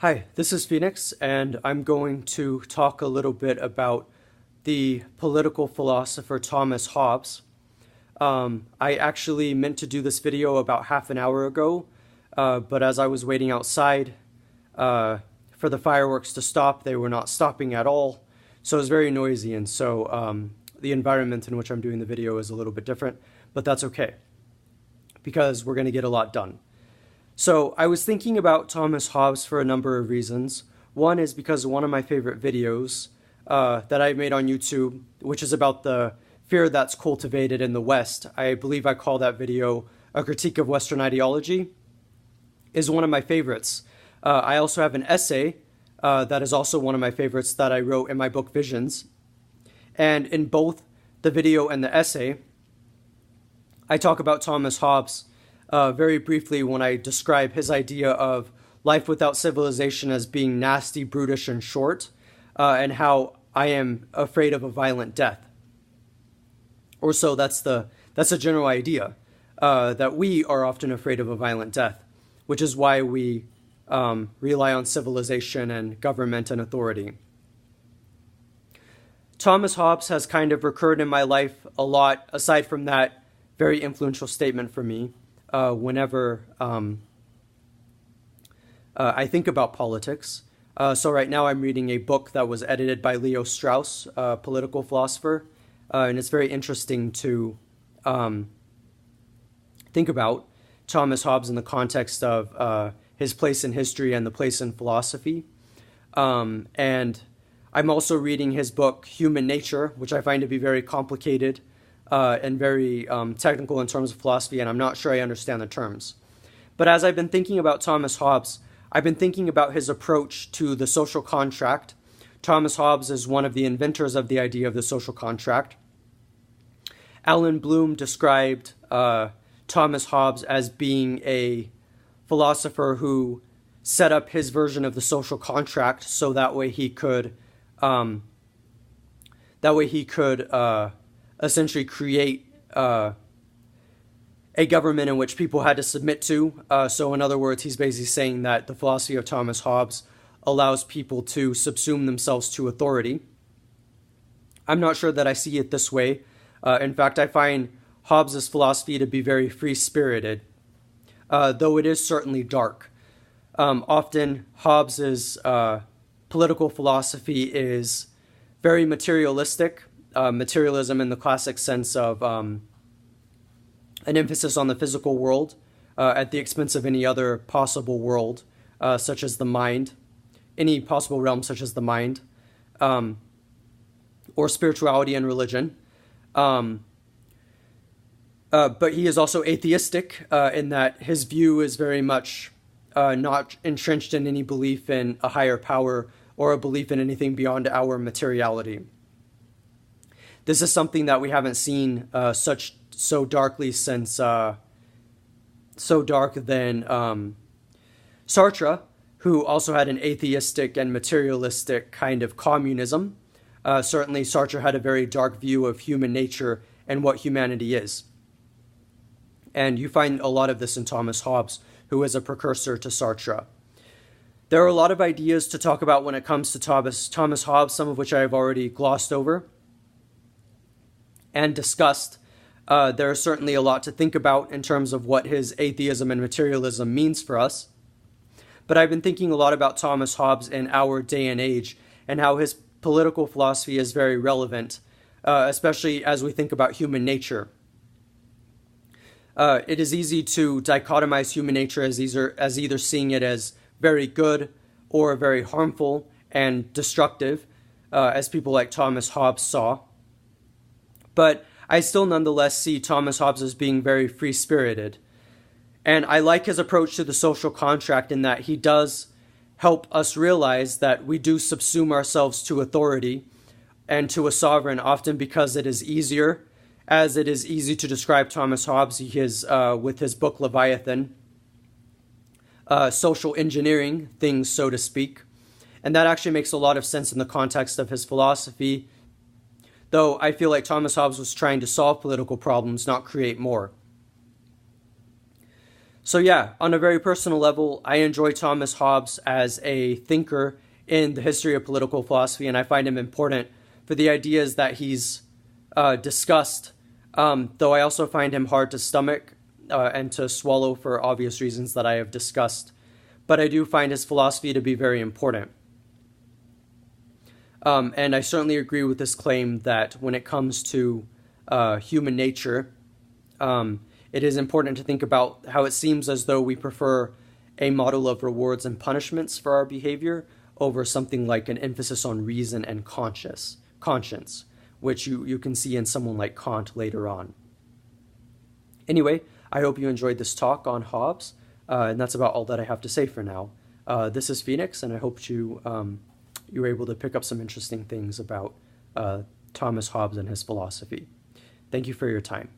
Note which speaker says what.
Speaker 1: Hi, this is Phoenix, and I'm going to talk a little bit about the political philosopher Thomas Hobbes. I actually meant to do this video about half an hour ago, but as I was waiting outside for the fireworks to stop, they were not stopping at all, so it was very noisy, and so the environment in which I'm doing the video is a little bit different, but that's okay, because we're going to get a lot done. So I was thinking about Thomas Hobbes for a number of reasons. One is because one of my favorite videos that I made on YouTube, which is about the fear that's cultivated in the West, I believe I call that video A Critique of Western Ideology, is one of my favorites. I also have an essay that is also one of my favorites that I wrote in my book Visions. And in both the video and the essay, I talk about Thomas Hobbes very briefly when I describe his idea of life without civilization as being nasty, brutish, and short, and how I am afraid of a violent death. Or so that's a general idea, that we are often afraid of a violent death, which is why we rely on civilization and government and authority. Thomas Hobbes has kind of recurred in my life a lot, aside from that very influential statement for me. Whenever I think about politics. So right now I'm reading a book that was edited by Leo Strauss, a political philosopher, and it's very interesting to think about Thomas Hobbes in the context of his place in history and the place in philosophy. And I'm also reading his book, Human Nature, which I find to be very complicated and very technical in terms of philosophy, and I'm not sure I understand the terms. But as I've been thinking about Thomas Hobbes, I've been thinking about his approach to the social contract. Thomas Hobbes is one of the inventors of the idea of the social contract. Alan Bloom described Thomas Hobbes as being a philosopher who set up his version of the social contract so that way he could essentially create a government in which people had to submit to. So in other words, he's basically saying that the philosophy of Thomas Hobbes allows people to subsume themselves to authority. I'm not sure that I see it this way. In fact, I find Hobbes' philosophy to be very free-spirited, though it is certainly dark. Often Hobbes' political philosophy is very materialistic, materialism in the classic sense of an emphasis on the physical world at the expense of any other possible world, such as the mind, any possible realm such as the mind, or spirituality and religion. But he is also atheistic in that his view is very much not entrenched in any belief in a higher power or a belief in anything beyond our materiality. This is something that we haven't seen so darkly since so dark than Sartre, who also had an atheistic and materialistic kind of communism. Certainly Sartre had a very dark view of human nature and what humanity is. And you find a lot of this in Thomas Hobbes, who is a precursor to Sartre. There are a lot of ideas to talk about when it comes to Thomas Hobbes, some of which I have already glossed over and discussed. There is certainly a lot to think about in terms of what his atheism and materialism means for us. But I've been thinking a lot about Thomas Hobbes in our day and age and how his political philosophy is very relevant, especially as we think about human nature. It is easy to dichotomize human nature as either seeing it as very good or very harmful and destructive, as people like Thomas Hobbes saw. But I still nonetheless see Thomas Hobbes as being very free-spirited. And I like his approach to the social contract in that he does help us realize that we do subsume ourselves to authority and to a sovereign, often because it is easier, as it is easy to describe Thomas Hobbes with his book Leviathan, social engineering things, so to speak. And that actually makes a lot of sense in the context of his philosophy, though I feel like Thomas Hobbes was trying to solve political problems, not create more. So yeah, on a very personal level, I enjoy Thomas Hobbes as a thinker in the history of political philosophy, and I find him important for the ideas that he's discussed, though I also find him hard to stomach and to swallow for obvious reasons that I have discussed. But I do find his philosophy to be very important. And I certainly agree with this claim that when it comes to human nature, it is important to think about how it seems as though we prefer a model of rewards and punishments for our behavior over something like an emphasis on reason and conscience, which you can see in someone like Kant later on. Anyway, I hope you enjoyed this talk on Hobbes, and that's about all that I have to say for now. This is Phoenix, and I hope you were able to pick up some interesting things about Thomas Hobbes and his philosophy. Thank you for your time.